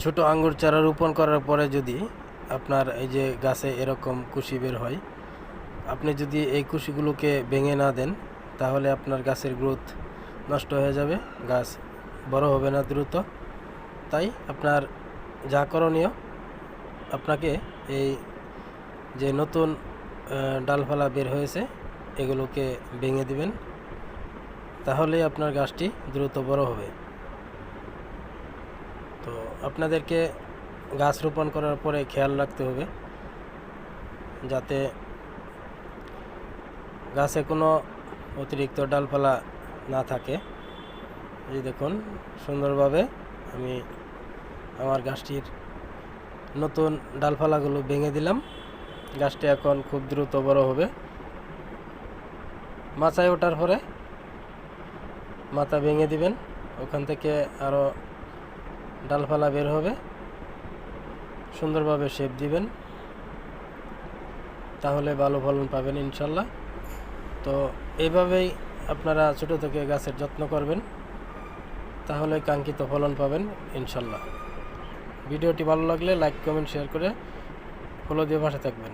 ছোট আঙ্গুর চারা রোপণ করার পরে যদি আপনার এই যে গাছে এরকম কুশি বের হয়, আপনি যদি এই কুশিগুলোকে ভেঙে না দেন তাহলে আপনার গাছের গ্রোথ নষ্ট হয়ে যাবে, গাছ বড় হবে না দ্রুত। তাই আপনার যা করণীয়, আপনাকে এই যে নতুন ডালপালা বের হয়েছে এগুলোকে ভেঙে দিবেন, তাহলে আপনার গাছটি দ্রুত বড় হবে। তো আপনাদেরকে গাছ রোপণ করার পরে খেয়াল রাখতে হবে যাতে গাছে কোনো অতিরিক্ত ডালপালা না থাকে। এই দেখুন, সুন্দরভাবে আমি আমার গাছটির নতুন ডালপালাগুলো ভেঙে দিলাম। গাছটি এখন খুব দ্রুত বড় হবে। মাচায় ওঠার পরে মাথা ভেঙে দিবেন, ওখান থেকে আরও ডালপালা বের হবে। সুন্দরভাবে শেপ দিবেন, তাহলে ভালো ফলন পাবেন ইনশাল্লাহ। তো এইভাবেই আপনারা ছোট থেকে গাছের যত্ন করবেন, তাহলে কাঙ্ক্ষিত ফলন পাবেন ইনশাল্লাহ। ভিডিওটি ভালো লাগলে লাইক, কমেন্ট, শেয়ার করে ফলো দিয়ে পাশে থাকবেন।